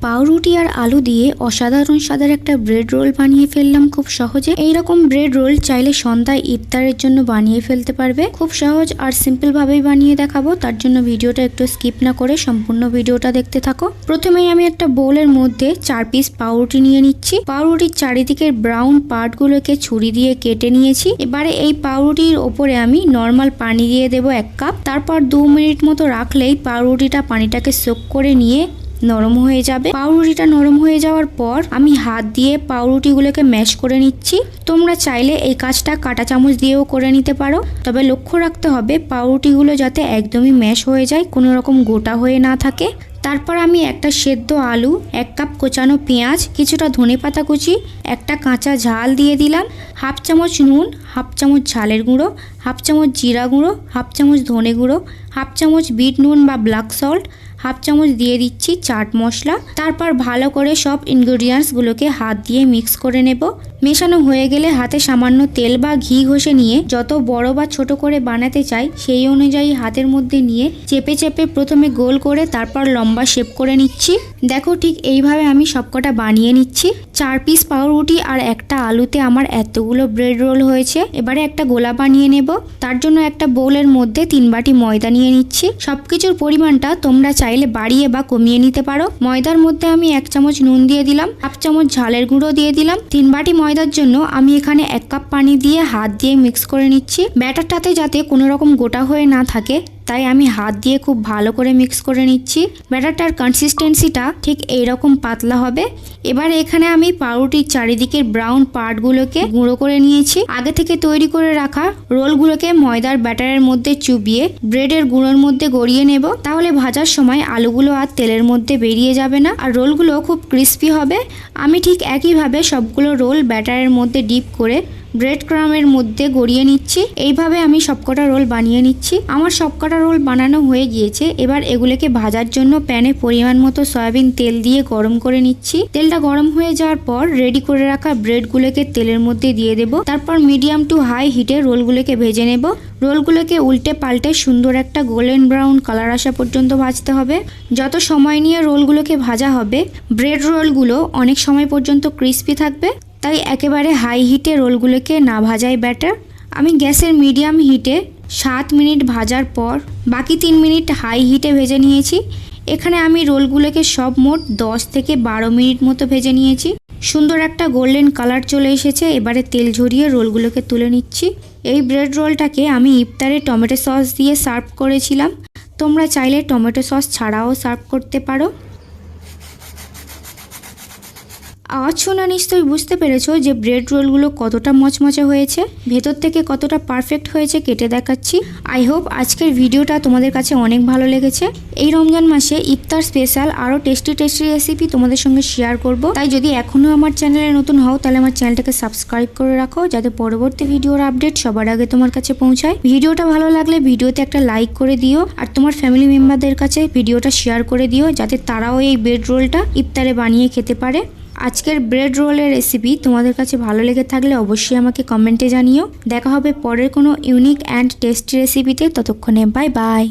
পাউরুটি আর আলু দিয়ে অসাধারণ স্বাদের একটা ব্রেড রোল বানিয়ে ফেললাম খুব সহজে। এইরকম ব্রেড রোল চাইলে সন্ধ্যায় ইফতারের জন্য বানিয়ে ফেলতে পারবে। খুব সহজ আর সিম্পল ভাবেই বানিয়ে দেখাবো, তার জন্য ভিডিওটা একটু স্কিপ না করে সম্পূর্ণ ভিডিওটা দেখতে থাকো। প্রথমেই আমি একটা বোলের মধ্যে 4 পিস পাউরুটি নিয়ে নিচ্ছি। পাউরুটির চারিদিকের ব্রাউন পার্ট গুলোকে ছুরি দিয়ে কেটে নিয়েছি। এবারে এই পাউরুটির ওপরে আমি নর্মাল পানি দিয়ে দেবো 1 কাপ। তারপর 2 মিনিট মতো রাখলেই পাউরুটিটা পানিটাকে সোক করে নিয়ে নরম হয়ে যাবে। পাউরুটিটা নরম হয়ে যাওয়ার পর আমি হাত দিয়ে পাউরুটিগুলোকে ম্যাশ করে নিচ্ছি। তোমরা চাইলে এই কাজটা কাঁটা চামচ দিয়েও করে নিতে পারো, তবে লক্ষ্য রাখতে হবে পাউরুটিগুলো যাতে একদমই ম্যাশ হয়ে যায়, কোনো রকম গোটা হয়ে না থাকে। তারপর আমি একটা সেদ্ধ আলু, 1 কাপ কোচানো পেঁয়াজ, কিছুটা ধনেপাতা কুচি, একটা কাঁচা ঝাল দিয়ে দিলাম, হাফ চামচ নুন, হাফ চামচ ঝালের গুঁড়ো, হাফ চামচ জিরা গুঁড়ো, হাফ চামচ ধনে গুঁড়ো, হাফ চামচ বিট নুন বা ব্ল্যাক সল্ট, হাফ চামচ দিয়ে দিচ্ছি চাট মশলা। তারপর ভালো করে সব ইনগ্রেডিয়েন্টসগুলোকে হাত দিয়ে মিক্স করে নেব। মেশানো হয়ে গেলে হাতে সামান্য তেল বা ঘি ঘষে নিয়ে যত বড় বা ছোট করে বানাতে চাই সেই অনুযায়ী হাতের মধ্যে নিয়ে চেপে চেপে প্রথমে গোল করে তারপর লম্বা শেপ করে নিচ্ছি। দেখো ঠিক এইভাবে আমি সবকটা বানিয়ে নিচ্ছি। 4 পিস পাউরুটি আর একটা আলুতে আমার এতগুলো ব্রেড রোল হয়েছে। এবারে একটা গোলা বানিয়ে নেব। তার জন্য একটা বোলের মধ্যে 3 বাটি ময়দা নিয়ে নিচ্ছি। সবকিছুর পরিমাণটা তোমরা চাইলে বাড়িয়ে বা কমিয়ে নিতে পারো। ময়দার মধ্যে আমি 1 চামচ নুন দিয়ে দিলাম, হাফ চামচ ঝালের গুঁড়ো দিয়ে দিলাম। 3 বাটি ময়দার জন্য আমি এখানে 1 কাপ পানি দিয়ে হাত দিয়ে মিক্স করে নিচ্ছি। ব্যাটারটাতে যাতে কোনো রকম গোটা হয়ে না থাকে তাই আমি হাত দিয়ে খুব ভালো করে মিক্স করে নিচ্ছি। ব্যাটারটার কনসিস্টেন্সিটা ঠিক এইরকম পাতলা হবে। এবার এখানে আমি পাউরুটির চারিদিকের ব্রাউন পার্টগুলোকে গুঁড়ো করে নিয়েছি। আগে থেকে তৈরি করে রাখা রোলগুলোকে ময়দার ব্যাটারের মধ্যে চুবিয়ে ব্রেডের গুঁড়োর মধ্যে গড়িয়ে নেব। তাহলে ভাজার সময় আলুগুলো আর তেলের মধ্যে বেরিয়ে যাবে না আর রোলগুলো খুব ক্রিস্পি হবে। আমি ঠিক একইভাবে সবগুলো রোল ব্যাটারের মধ্যে ডিপ করে ব্রেড ক্রামের মধ্যে গড়িয়ে নিচ্ছি। এইভাবে আমি সবকটা রোল বানিয়ে নিচ্ছি। আমার সবকটা রোল বানানো হয়ে গিয়েছে। এবার এগুলোকে ভাজার জন্য প্যানে পরিমাণ মতো সয়াবিন তেল দিয়ে গরম করে নিচ্ছি। তেলটা গরম হয়ে যাওয়ার পর রেডি করে রাখা ব্রেডগুলোকে তেলের মধ্যে দিয়ে দেব। তারপর মিডিয়াম টু হাই হিটে রোলগুলোকে ভেজে নেব। রোলগুলোকে উল্টে পাল্টে সুন্দর একটা গোল্ডেন ব্রাউন কালার আসা পর্যন্ত ভাজতে হবে। যত সময় নিয়ে রোলগুলোকে ভাজা হবে ব্রেড রোলগুলো অনেক সময় পর্যন্ত ক্রিস্পি থাকবে, তাই একেবারে হাই হিটে রোলগুলোকে না ভাজাই বেটার। আমি গ্যাসের মিডিয়াম হিটে 7 মিনিট ভাজার পর বাকি 3 মিনিট হাই হিটে ভেজে নিয়েছি। এখানে আমি রোলগুলোকে সব মোট 10 থেকে 12 মিনিট মতো ভেজে নিয়েছি। সুন্দর একটা গোল্ডেন কালার চলে এসেছে। এবারে তেল ঝরিয়ে রোলগুলোকে তুলে নিচ্ছি। এই ব্রেড রোলটাকে আমি ইফতারে টমেটো সস দিয়ে সার্ভ করেছিলাম। তোমরা চাইলে টমেটো সস ছাড়াও সার্ভ করতে পারো। আওয়াজ শুনে নিশ্চয়ই বুঝতে পেরেছো যে ব্রেড রোলগুলো কতটা মচমচে হয়েছে, ভেতর থেকে কতটা পারফেক্ট হয়েছে কেটে দেখাচ্ছি। আই হোপ আজকের ভিডিওটা তোমাদের কাছে অনেক ভালো লেগেছে। এই রমজান মাসে ইফতার স্পেশাল আরও টেস্টি রেসিপি তোমাদের সঙ্গে শেয়ার করব। তাই যদি এখনও আমার চ্যানেলে নতুন হও তাহলে আমার চ্যানেলটাকে সাবস্ক্রাইব করে রাখো, যাতে পরবর্তী ভিডিওর আপডেট সবার আগে তোমার কাছে পৌঁছায়। ভিডিওটা ভালো লাগলে ভিডিওতে একটা লাইক করে দিও আর তোমার ফ্যামিলি মেম্বারদের কাছে ভিডিওটা শেয়ার করে দিও, যাতে তারাও এই ব্রেড রোলটা ইফতারে বানিয়ে খেতে পারে। আজকের ব্রেড রোলের রেসিপি তোমাদের কাছে ভালো লেগে থাকলে অবশ্যই আমাকে কমেন্টে জানিও। দেখা হবে পরের কোনো ইউনিক অ্যান্ড টেস্টি রেসিপিতে। ততক্ষণে বাই বাই।